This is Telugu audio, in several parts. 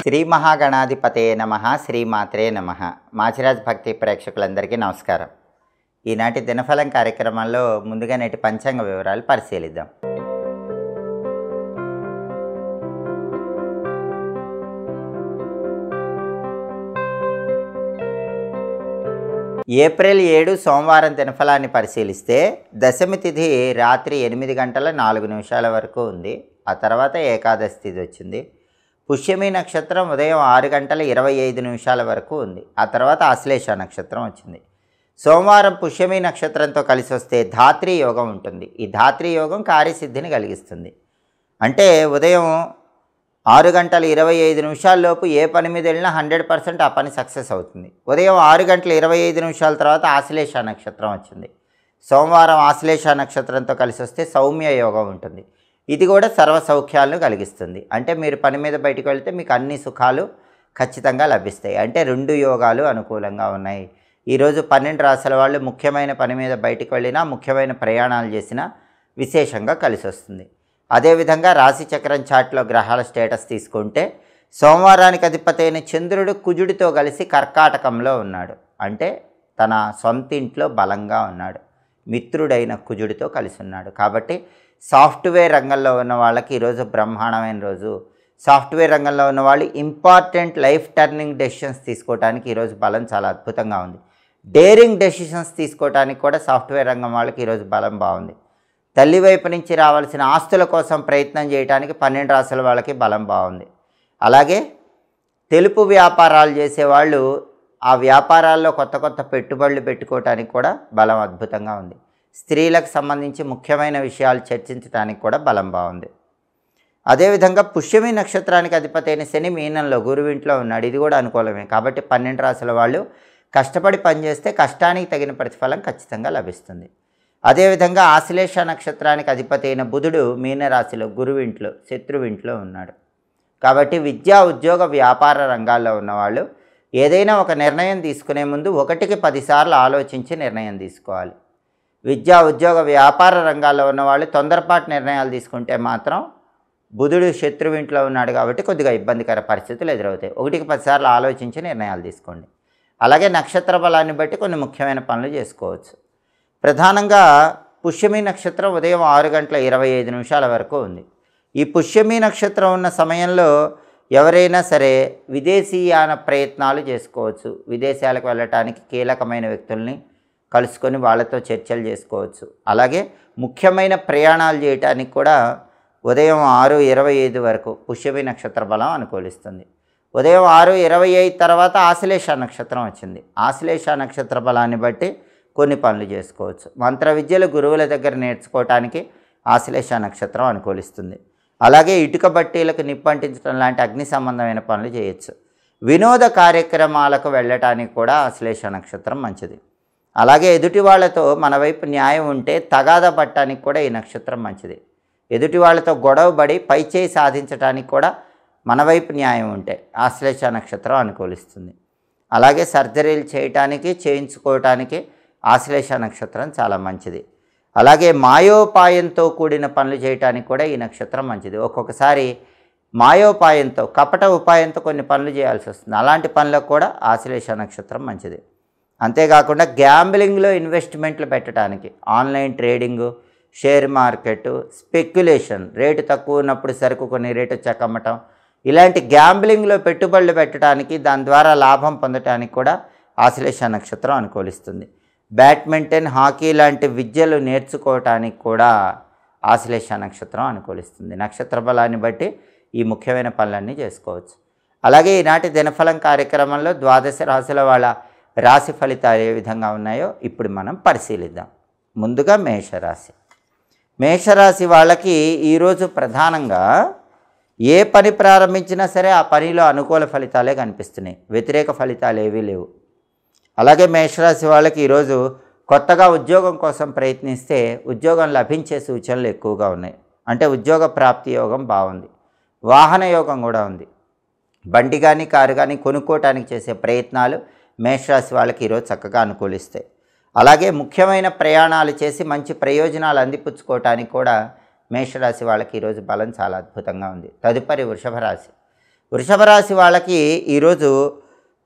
శ్రీ మహాగణాధిపతయే నమః శ్రీమాత్రే నమః. మాచిరాజ్ భక్తి ప్రేక్షకులందరికీ నమస్కారం. ఈనాటి దినఫలం కార్యక్రమంలో ముందుగా నేటి పంచాంగ వివరాలు పరిశీలిద్దాం. ఏప్రిల్ 7 సోమవారం దినఫలాన్ని పరిశీలిస్తే దశమి తిథి రాత్రి 8 గంటల 4 నిమిషాల వరకు ఉంది. ఆ తర్వాత ఏకాదశి తిథి వచ్చింది. పుష్యమి నక్షత్రం ఉదయం 6 గంటల 25 నిమిషాల వరకు ఉంది. ఆ తర్వాత ఆశ్లేష నక్షత్రం వచ్చింది. సోమవారం పుష్యమి నక్షత్రంతో కలిసి వస్తే ధాత్రి యోగం ఉంటుంది. ఈ ధాత్రి యోగం కార్యసిద్ధిని కలిగిస్తుంది. అంటే ఉదయం 6 గంటల 25 నిమిషాల్లోపు ఏ పని మీద వెళ్ళినా 100% ఆ పని సక్సెస్ అవుతుంది. ఉదయం 6 గంటల 25 నిమిషాల తర్వాత ఆశ్లేష నక్షత్రం వచ్చింది. సోమవారం ఆశ్లేష నక్షత్రంతో కలిసి వస్తే సౌమ్య యోగం ఉంటుంది. ఇది కూడా సర్వ సౌఖ్యాలను కలిగిస్తుంది. అంటే మీరు పని మీద బయటకు వెళ్తే మీకు అన్ని సుఖాలు ఖచ్చితంగా లభిస్తాయి. అంటే 2 యోగాలు అనుకూలంగా ఉన్నాయి. ఈరోజు 12 రాశుల వాళ్ళు ముఖ్యమైన పని మీద బయటకు వెళ్ళినా, ముఖ్యమైన ప్రయాణాలు చేసినా విశేషంగా కలిసి వస్తుంది. అదేవిధంగా రాశి చక్రం చార్ట్లో గ్రహాల స్టేటస్ తీసుకుంటే సోమవారానికి అధిపతి అయిన చంద్రుడు కుజుడితో కలిసి కర్కాటకంలో ఉన్నాడు. అంటే తన సొంత ఇంట్లో బలంగా ఉన్నాడు. మిత్రుడైన కుజుడితో కలిసి ఉన్నాడు. కాబట్టి సాఫ్ట్వేర్ రంగంలో ఉన్న వాళ్ళకి ఈరోజు బ్రహ్మాండమైన రోజు. సాఫ్ట్వేర్ రంగంలో ఉన్న వాళ్ళు ఇంపార్టెంట్ లైఫ్ టర్నింగ్ డెసిషన్స్ తీసుకోవడానికి ఈరోజు బలం చాలా అద్భుతంగా ఉంది. డేరింగ్ డెసిషన్స్ తీసుకోవడానికి కూడా సాఫ్ట్వేర్ రంగం వాళ్ళకి ఈరోజు బలం బాగుంది. తల్లి వైపు నుంచి రావాల్సిన ఆస్తుల కోసం ప్రయత్నం చేయడానికి 12 రాశుల వాళ్ళకి బలం బాగుంది. అలాగే తెలుపు వ్యాపారాలు చేసేవాళ్ళు ఆ వ్యాపారాల్లో కొత్త కొత్త పెట్టుబడులు పెట్టుకోవడానికి కూడా బలం అద్భుతంగా ఉంది. స్త్రీలకు సంబంధించి ముఖ్యమైన విషయాలు చర్చించడానికి కూడా బలం బాగుంది. అదేవిధంగా పుష్యమి నక్షత్రానికి అధిపతి అయిన శని మీనంలో గురువింట్లో ఉన్నాడు. ఇది కూడా అనుకూలమే. కాబట్టి 12 రాశుల వాళ్ళు కష్టపడి పనిచేస్తే కష్టానికి తగిన ప్రతిఫలం ఖచ్చితంగా లభిస్తుంది. అదేవిధంగా ఆశ్లేష నక్షత్రానికి అధిపతి అయిన బుధుడు మీనరాశిలో గురువింట్లో శత్రువింట్లో ఉన్నాడు. కాబట్టి విద్యా ఉద్యోగ వ్యాపార రంగాల్లో ఉన్నవాళ్ళు ఏదైనా ఒక నిర్ణయం తీసుకునే ముందు 1కి 10 సార్లు ఆలోచించి నిర్ణయం తీసుకోవాలి. విద్యా ఉద్యోగ వ్యాపార రంగాల్లో ఉన్నవాళ్ళు తొందరపాటు నిర్ణయాలు తీసుకుంటే మాత్రం బుధుడు శత్రువింట్లో ఉన్నాడు కాబట్టి కొద్దిగా ఇబ్బందికర పరిస్థితులు ఎదురవుతాయి. 1కి 10 సార్లు ఆలోచించి నిర్ణయాలు తీసుకోండి. అలాగే నక్షత్ర బలాన్ని బట్టి కొన్ని ముఖ్యమైన పనులు చేసుకోవచ్చు. ప్రధానంగా పుష్యమి నక్షత్రం ఉదయం 6 గంటల 25 నిమిషాల వరకు ఉంది. ఈ పుష్యమి నక్షత్రం ఉన్న సమయంలో ఎవరైనా సరే విదేశీయాన ప్రయత్నాలు చేసుకోవచ్చు. విదేశాలకు వెళ్ళటానికి కీలకమైన వ్యక్తుల్ని కలుసుకొని వాళ్ళతో చర్చలు చేసుకోవచ్చు. అలాగే ముఖ్యమైన ప్రయాణాలు చేయటానికి కూడా ఉదయం 6:25 వరకు పుష్యమి నక్షత్ర బలం అనుకూలిస్తుంది. ఉదయం 6:25 తర్వాత ఆశ్లేష నక్షత్రం వచ్చింది. ఆశ్లేష నక్షత్ర బలాన్ని బట్టి కొన్ని పనులు చేసుకోవచ్చు. మంత్ర విద్యలు గురువుల దగ్గర నేర్చుకోవటానికి ఆశ్లేష నక్షత్రం అనుకూలిస్తుంది. అలాగే ఇటుక బట్టీలకు నిప్పంటించడం లాంటి అగ్ని సంబంధమైన పనులు చేయొచ్చు. వినోద కార్యక్రమాలకు వెళ్ళటానికి కూడా ఆశ్లేష నక్షత్రం మంచిది. అలాగే ఎదుటి వాళ్ళతో మన వైపు న్యాయం ఉంటే తగాదా పట్టడానికి కూడా ఈ నక్షత్రం మంచిది. ఎదుటి వాళ్ళతో గొడవబడి పైచేయి సాధించడానికి కూడా మన వైపు న్యాయం ఉంటే ఆశ్లేష నక్షత్రం అనుకూలిస్తుంది. అలాగే సర్జరీలు చేయటానికి చేయించుకోవటానికి ఆశ్లేష నక్షత్రం చాలా మంచిది. అలాగే మాయోపాయంతో కూడిన పనులు చేయటానికి కూడా ఈ నక్షత్రం మంచిది. ఒక్కొక్కసారి మాయోపాయంతో కపట ఉపాయంతో కొన్ని పనులు చేయాల్సి వస్తుంది. అలాంటి పనులకు కూడా ఆశ్లేష నక్షత్రం మంచిది. అంతేకాకుండా గ్యాంబ్లింగ్లో ఇన్వెస్ట్మెంట్లు పెట్టడానికి, online trading, share market, speculation, rate తక్కువ ఉన్నప్పుడు సరుకు కొన్ని రేటు చెక్కమ్మటం, ఇలాంటి గ్యాంబ్లింగ్లో పెట్టుబడులు పెట్టడానికి, దాని ద్వారా లాభం పొందటానికి కూడా ఆశ్లేష నక్షత్రం అనుకూలిస్తుంది. బ్యాడ్మింటన్, హాకీ లాంటి విద్యలు నేర్చుకోవటానికి కూడా ఆశ్లేష నక్షత్రం అనుకూలిస్తుంది. నక్షత్ర బలాన్ని బట్టి ఈ ముఖ్యమైన పనులన్నీ చేసుకోవచ్చు. అలాగే ఈనాటి దినఫలం కార్యక్రమంలో 12 రాశుల వాళ్ళ రాశి ఫలితాలు ఏ విధంగా ఉన్నాయో ఇప్పుడు మనం పరిశీలిద్దాం. ముందుగా మేషరాశి. మేషరాశి వాళ్ళకి ఈరోజు ప్రధానంగా ఏ పని ప్రారంభించినా సరే ఆ పనిలో అనుకూల ఫలితాలే కనిపిస్తున్నాయి. వ్యతిరేక ఫలితాలు ఏవీ లేవు. అలాగే మేషరాశి వాళ్ళకి ఈరోజు కొత్తగా ఉద్యోగం కోసం ప్రయత్నిస్తే ఉద్యోగం లభించే సూచనలు ఎక్కువగా ఉన్నాయి. అంటే ఉద్యోగ ప్రాప్తి యోగం బాగుంది. వాహన యోగం కూడా ఉంది. బండి కానీ కారు కానీ కొనుక్కోవటానికి చేసే ప్రయత్నాలు మేషరాశి వాళ్ళకి ఈరోజు చక్కగా అనుకూలిస్తాయి. అలాగే ముఖ్యమైన ప్రయాణాలు చేసి మంచి ప్రయోజనాలు అందిపుచ్చుకోవటానికి కూడా మేషరాశి వాళ్ళకి ఈరోజు బలం చాలా అద్భుతంగా ఉంది. తదుపరి వృషభ రాశి. వృషభ రాశి వాళ్ళకి ఈరోజు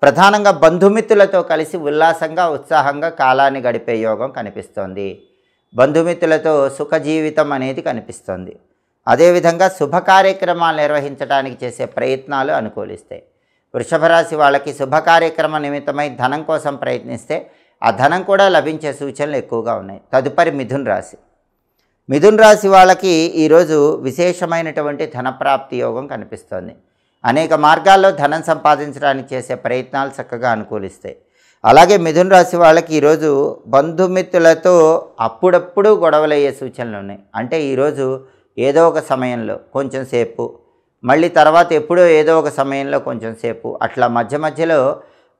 ప్రధానంగా బంధుమిత్రులతో కలిసి ఉల్లాసంగా ఉత్సాహంగా కాలాన్ని గడిపే యోగం కనిపిస్తోంది. బంధుమిత్రులతో సుఖ జీవితం అనేది కనిపిస్తోంది. అదేవిధంగా శుభ కార్యక్రమాలు నిర్వహించడానికి చేసే ప్రయత్నాలు అనుకూలిస్తాయి. వృషభ రాశి వాళ్ళకి శుభ కార్యక్రమ నిమిత్తమై ధనం కోసం ప్రయత్నిస్తే ఆ ధనం కూడా లభించే సూచనలు ఎక్కువగా ఉన్నాయి. తదుపరి మిథున్ రాశి. మిథున్ రాశి వాళ్ళకి ఈరోజు విశేషమైనటువంటి ధనప్రాప్తి యోగం కనిపిస్తోంది. అనేక మార్గాల్లో ధనం సంపాదించడానికి చేసే ప్రయత్నాలు చక్కగా అనుకూలిస్తాయి. అలాగే మిథున్ రాశి వాళ్ళకి ఈరోజు బంధుమిత్రులతో అప్పుడప్పుడు గొడవలు అయ్యే సూచనలు ఉన్నాయి. అంటే ఈరోజు ఏదో ఒక సమయంలో కొంచెం సేపు, మళ్ళీ తర్వాత ఎప్పుడో ఏదో ఒక సమయంలో కొంచెం సేపు, అట్లా మధ్య మధ్యలో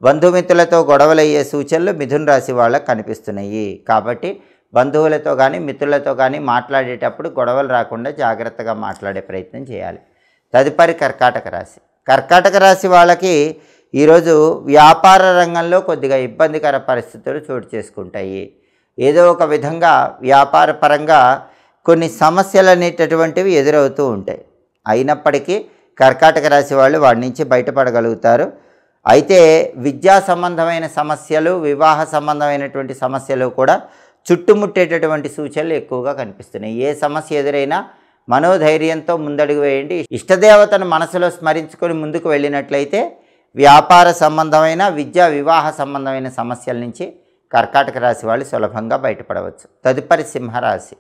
బంధుమిత్రులతో గొడవలు అయ్యే సూచనలు మిథున్ రాశి వాళ్ళకి కనిపిస్తున్నాయి. కాబట్టి బంధువులతో కానీ మిత్రులతో కానీ మాట్లాడేటప్పుడు గొడవలు రాకుండా జాగ్రత్తగా మాట్లాడే ప్రయత్నం చేయాలి. తదుపరి కర్కాటక రాశి. కర్కాటక రాశి వాళ్ళకి ఈరోజు వ్యాపార రంగంలో కొద్దిగా ఇబ్బందికర పరిస్థితులు చోటు చేసుకుంటాయి. ఏదో ఒక విధంగా వ్యాపార పరంగా కొన్ని సమస్యలు అనేటటువంటివి ఎదురవుతూ ఉంటాయి. అయినప్పటికీ కర్కాటక రాశి వాళ్ళు వాటి నుంచి బయటపడగలుగుతారు. అయితే విద్యా సంబంధమైన సమస్యలు, వివాహ సంబంధమైనటువంటి సమస్యలు కూడా చుట్టుముట్టేటటువంటి సూచనలు ఎక్కువగా కనిపిస్తున్నాయి. ఏ సమస్య ఎదురైనా మనోధైర్యంతో ముందడుగు వేయండి. ఇష్టదేవతను మనసులో స్మరించుకొని ముందుకు వెళ్ళినట్లయితే వ్యాపార సంబంధమైన, విద్యా వివాహ సంబంధమైన సమస్యల నుంచి కర్కాటక రాశి వాళ్ళు సులభంగా బయటపడవచ్చు. తదుపరి సింహరాశి.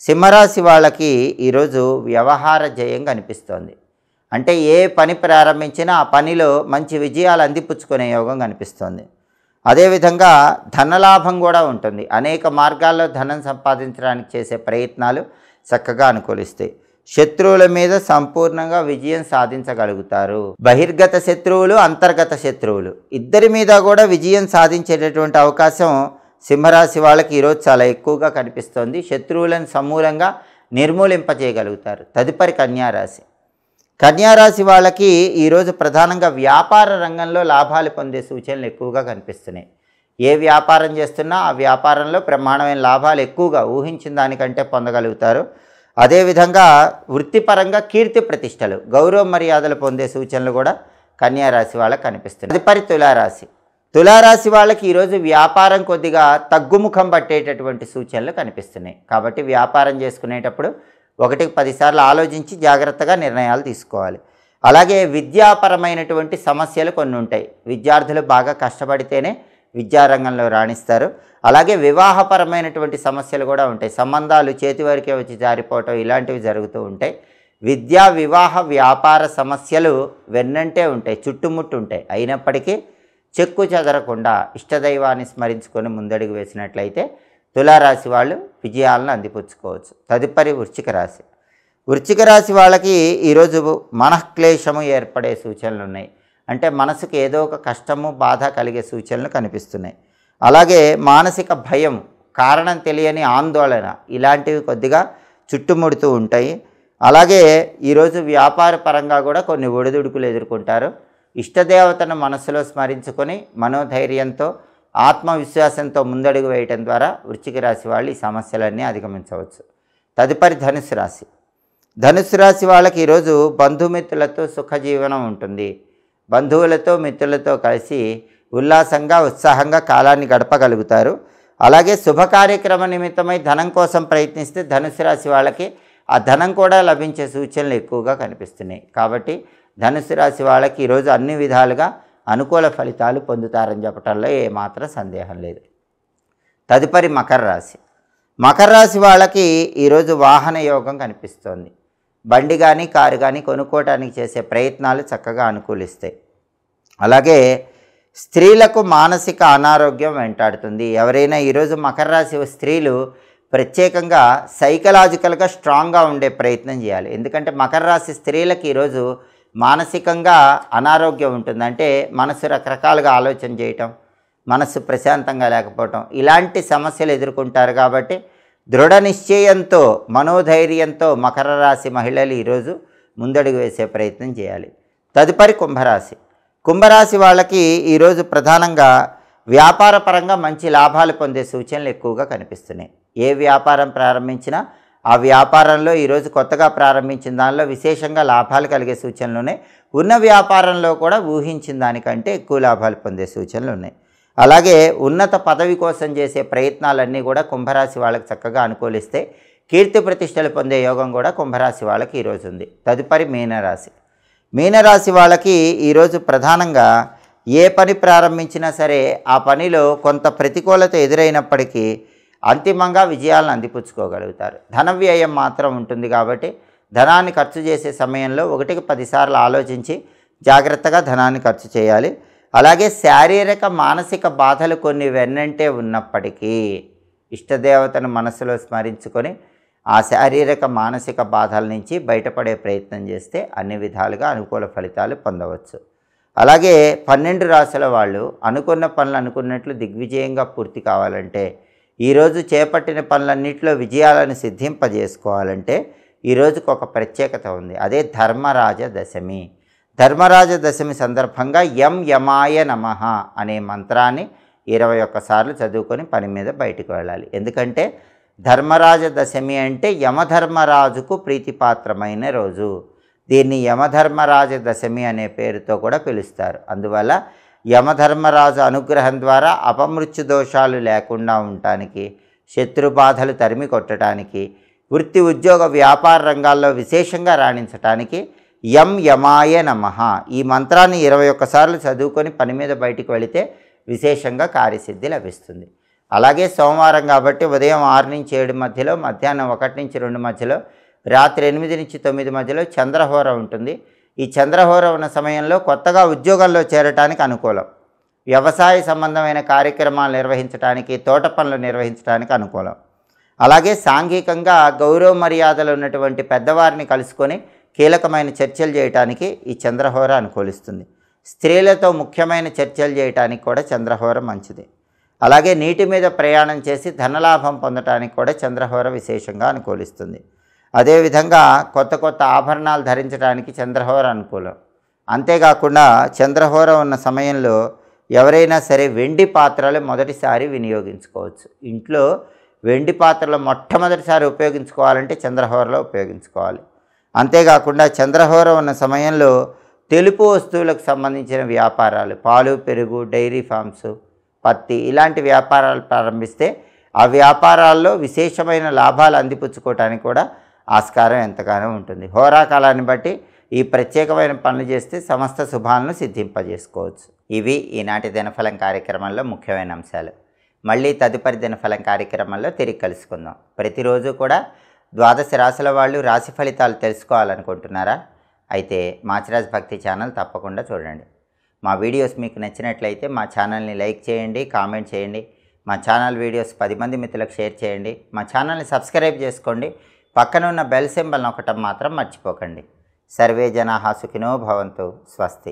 సింహరాశి వాళ్ళకి ఈరోజు వ్యవహార జయం కనిపిస్తోంది. అంటే ఏ పని ప్రారంభించినా ఆ పనిలో మంచి విజయాలు అందిపుచ్చుకునే యోగం కనిపిస్తోంది. అదేవిధంగా ధనలాభం కూడా ఉంటుంది. అనేక మార్గాల్లో ధనం సంపాదించడానికి చేసే ప్రయత్నాలు చక్కగా అనుకూలిస్తాయి. శత్రువుల మీద సంపూర్ణంగా విజయం సాధించగలుగుతారు. బహిర్గత శత్రువులు, అంతర్గత శత్రువులు ఇద్దరి మీద కూడా విజయం సాధించేటటువంటి అవకాశం సింహరాశి వాళ్ళకి ఈరోజు చాలా ఎక్కువగా కనిపిస్తోంది. శత్రువులను సమూలంగా నిర్మూలింపజేయగలుగుతారు. తదుపరి కన్యారాశి. కన్యారాశి వాళ్ళకి ఈరోజు ప్రధానంగా వ్యాపార రంగంలో లాభాలు పొందే సూచనలు ఎక్కువగా కనిపిస్తున్నాయి. ఏ వ్యాపారం చేస్తున్నా ఆ వ్యాపారంలో బ్రహ్మాండమైన లాభాలు ఎక్కువగా ఊహించిన దానికంటే పొందగలుగుతారు. అదేవిధంగా వృత్తిపరంగా కీర్తి ప్రతిష్టలు, గౌరవ మర్యాదలు పొందే సూచనలు కూడా కన్యారాశి వాళ్ళకి కనిపిస్తున్నాయి. తదుపరి తులారాశి. తులారాశి వాళ్ళకి ఈరోజు వ్యాపారం కొద్దిగా తగ్గుముఖం పట్టేటటువంటి సూచనలు కనిపిస్తున్నాయి. కాబట్టి వ్యాపారం చేసుకునేటప్పుడు 1-10 సార్లు ఆలోచించి జాగ్రత్తగా నిర్ణయాలు తీసుకోవాలి. అలాగే విద్యాపరమైనటువంటి సమస్యలు కొన్ని ఉంటాయి. విద్యార్థులు బాగా కష్టపడితేనే విద్యారంగంలో రాణిస్తారు. అలాగే వివాహపరమైనటువంటి సమస్యలు కూడా ఉంటాయి. సంబంధాలు చేతి వరకే వచ్చి జారిపోవటం ఇలాంటివి జరుగుతూ ఉంటాయి. విద్యా వివాహ వ్యాపార సమస్యలు వెన్నంటే ఉంటాయి, చుట్టుముట్టు ఉంటాయి. అయినప్పటికీ చెక్కు చెదరకుండా ఇష్టదైవాన్ని స్మరించుకొని ముందడుగు వేసినట్లయితే తులారాశి వాళ్ళు విజయాలను అందిపుచ్చుకోవచ్చు. తదుపరి వృశ్చిక రాశి. వృశ్చిక రాశి వాళ్ళకి ఈరోజు మనఃక్లేశము ఏర్పడే సూచనలు ఉన్నాయి. అంటే మనసుకు ఏదో ఒక కష్టము, బాధ కలిగే సూచనలు కనిపిస్తున్నాయి. అలాగే మానసిక భయం, కారణం తెలియని ఆందోళన ఇలాంటివి కొద్దిగా చుట్టుముడుతూ ఉంటాయి. అలాగే ఈరోజు వ్యాపార పరంగా కూడా కొన్ని ఒడిదుడుకులు ఎదుర్కొంటారు. ఇష్టదేవతను మనసులో స్మరించుకొని మనోధైర్యంతో, ఆత్మవిశ్వాసంతో ముందడుగు వేయటం ద్వారా వృశ్చిక రాశి వాళ్ళు ఈ సమస్యలన్నీ అధిగమించవచ్చు. తదుపరి ధనుసు రాశి. ధనుసు రాశి వాళ్ళకి ఈరోజు బంధుమిత్రులతో సుఖజీవనం ఉంటుంది. బంధువులతో మిత్రులతో కలిసి ఉల్లాసంగా ఉత్సాహంగా కాలాన్ని గడపగలుగుతారు. అలాగే శుభ కార్యక్రమ నిమిత్తమై ధనం కోసం ప్రయత్నిస్తే ధనుసు రాశి వాళ్ళకి ఆ ధనం కూడా లభించే సూచనలు ఎక్కువగా కనిపిస్తున్నాయి. కాబట్టి ధనుసు రాశి వాళ్ళకి ఈరోజు అన్ని విధాలుగా అనుకూల ఫలితాలు పొందుతారని చెప్పడంలో ఏమాత్రం సందేహం లేదు. తదుపరి మకర రాశి. మకర రాశి వాళ్ళకి ఈరోజు వాహన యోగం కనిపిస్తోంది. బండి కానీ కారు కానీ కొనుక్కోవడానికి చేసే ప్రయత్నాలు చక్కగా అనుకూలిస్తాయి. అలాగే స్త్రీలకు మానసిక అనారోగ్యం వెంటాడుతుంది. ఎవరైనా ఈరోజు మకర రాశి స్త్రీలు ప్రత్యేకంగా సైకలాజికల్గా స్ట్రాంగ్గా ఉండే ప్రయత్నం చేయాలి. ఎందుకంటే మకర రాశి స్త్రీలకు ఈరోజు మానసికంగా అనారోగ్యం ఉంటుంది. అంటే మనసు రకరకాలుగా ఆలోచన చేయటం, మనసు ప్రశాంతంగా లేకపోవటం ఇలాంటి సమస్యలు ఎదుర్కొంటారు. కాబట్టి దృఢ నిశ్చయంతో, మనోధైర్యంతో మకర రాశి మహిళలు ఈరోజు ముందడుగు వేసే ప్రయత్నం చేయాలి. తదుపరి కుంభరాశి. కుంభరాశి వాళ్ళకి ఈరోజు ప్రధానంగా వ్యాపార పరంగా మంచి లాభాలు పొందే సూచనలు ఎక్కువగా కనిపిస్తున్నాయి. ఏ వ్యాపారం ప్రారంభించినా ఆ వ్యాపారంలో ఈరోజు కొత్తగా ప్రారంభించిన దానిలో విశేషంగా లాభాలు కలిగే సూచనలు ఉన్నాయి. ఉన్న వ్యాపారంలో కూడా ఊహించిన దానికంటే ఎక్కువ లాభాలు పొందే సూచనలు ఉన్నాయి. అలాగే ఉన్నత పదవి కోసం చేసే ప్రయత్నాలన్నీ కూడా కుంభరాశి వాళ్ళకి చక్కగా అనుకూలిస్తే కీర్తి ప్రతిష్టలు పొందే యోగం కూడా కుంభరాశి వాళ్ళకి ఈరోజు ఉంది. తదుపరి మీనరాశి. మీనరాశి వాళ్ళకి ఈరోజు ప్రధానంగా ఏ పని ప్రారంభించినా సరే ఆ పనిలో కొంత ప్రతికూలత ఎదురైనప్పటికీ అంతిమంగా విజయాలను అందిపుచ్చుకోగలుగుతారు. ధన వ్యయం మాత్రం ఉంటుంది కాబట్టి ధనాన్ని ఖర్చు చేసే సమయంలో 1కి 10 సార్లు ఆలోచించి జాగ్రత్తగా ధనాన్ని ఖర్చు చేయాలి. అలాగే శారీరక మానసిక బాధలు కొన్ని వెన్నంటే ఉన్నప్పటికీ ఇష్టదేవతను మనసులో స్మరించుకొని ఆ శారీరక మానసిక బాధల నుంచి బయటపడే ప్రయత్నం చేస్తే అన్ని విధాలుగా అనుకూల ఫలితాలు పొందవచ్చు. అలాగే 12 రాశుల వాళ్ళు అనుకున్న పనులు అనుకున్నట్లు దిగ్విజయంగా పూర్తి కావాలంటే, ఈరోజు చేపట్టిన పనులన్నింటిలో విజయాలను సిద్ధింపజేసుకోవాలంటే ఈరోజుకు ఒక ప్రత్యేకత ఉంది. అదే ధర్మరాజ దశమి. ధర్మరాజ దశమి సందర్భంగా యం యమాయ నమః అనే మంత్రాన్ని 21 సార్లు చదువుకొని పని మీద బయటకు వెళ్ళాలి. ఎందుకంటే ధర్మరాజ దశమి అంటే యమధర్మరాజుకు ప్రీతిపాత్రమైన రోజు. దీన్ని యమధర్మరాజ దశమి అనే పేరుతో కూడా పిలుస్తారు. అందువల్ల యమధర్మరాజు అనుగ్రహం ద్వారా అపమృత్యు దోషాలు లేకుండా ఉండటానికి, శత్రుబాధలు తరిమి కొట్టడానికి, వృత్తి ఉద్యోగ వ్యాపార రంగాల్లో విశేషంగా రాణించటానికి యం యమాయ నమః ఈ మంత్రాన్ని 21 సార్లు చదువుకొని పని మీద బయటికి వెళితే విశేషంగా కార్యసిద్ధి లభిస్తుంది. అలాగే సోమవారం కాబట్టి ఉదయం 6 నుంచి 7 మధ్యలో, మధ్యాహ్నం 1 నుంచి 2 మధ్యలో, రాత్రి 8 నుంచి 9 మధ్యలో చంద్రహోర ఉంటుంది. ఈ చంద్రహోర ఉన్న సమయంలో కొత్తగా ఉద్యోగంలో చేరటానికి అనుకూలం. వ్యవసాయ సంబంధమైన కార్యక్రమాలు నిర్వహించడానికి, తోట పనులు నిర్వహించడానికి అనుకూలం. అలాగే సాంఘికంగా గౌరవ మర్యాదలు ఉన్నటువంటి పెద్దవారిని కలుసుకొని కీలకమైన చర్చలు చేయడానికి ఈ చంద్రహోర అనుకూలిస్తుంది. స్త్రీలతో ముఖ్యమైన చర్చలు చేయడానికి కూడా చంద్రహోర మంచిది. అలాగే నీటి మీద ప్రయాణం చేసి ధనలాభం పొందడానికి కూడా చంద్రహోర విశేషంగా అనుకూలిస్తుంది. అదేవిధంగా కొత్త కొత్త ఆభరణాలు ధరించడానికి చంద్రహోర అనుకూలం. అంతేకాకుండా చంద్రహోర ఉన్న సమయంలో ఎవరైనా సరే వెండి పాత్రలు మొదటిసారి వినియోగించుకోవచ్చు. ఇంట్లో వెండి పాత్రలు మొట్టమొదటిసారి ఉపయోగించుకోవాలంటే చంద్రహోరలో ఉపయోగించుకోవాలి. అంతేకాకుండా చంద్రహోర ఉన్న సమయంలో తెలుపు వస్తువులకు సంబంధించిన వ్యాపారాలు, పాలు, పెరుగు, డైరీ ఫార్మ్స్, పత్తి ఇలాంటి వ్యాపారాలు ప్రారంభిస్తే ఆ వ్యాపారాల్లో విశేషమైన లాభాలు అందిపుచ్చుకోవటానికి కూడా ఆస్కారం ఎంతగానో ఉంటుంది. హోరాకాలాన్ని బట్టి ఈ ప్రత్యేకమైన పనులు చేస్తే సమస్త శుభాలను సిద్ధింపజేసుకోవచ్చు. ఇవి ఈనాటి దినఫలం కార్యక్రమంలో ముఖ్యమైన అంశాలు. మళ్ళీ తదుపరి దినఫలం కార్యక్రమంలో తిరిగి కలుసుకుందాం. ప్రతిరోజు కూడా 12 రాశుల వాళ్ళు రాశి ఫలితాలు తెలుసుకోవాలనుకుంటున్నారా? అయితే మాచిరాజ్ భక్తి ఛానల్ తప్పకుండా చూడండి. మా వీడియోస్ మీకు నచ్చినట్లయితే మా ఛానల్ని లైక్ చేయండి, కామెంట్ చేయండి. మా ఛానల్ వీడియోస్ 10 మంది మిత్రులకు షేర్ చేయండి. మా ఛానల్ని సబ్స్క్రైబ్ చేసుకోండి. పక్కన ఉన్న బెల్ సింబల్ నొక్కటం మాత్రం మర్చిపోకండి. సర్వే జనాః సుఖినో భవంతు. స్వస్తి.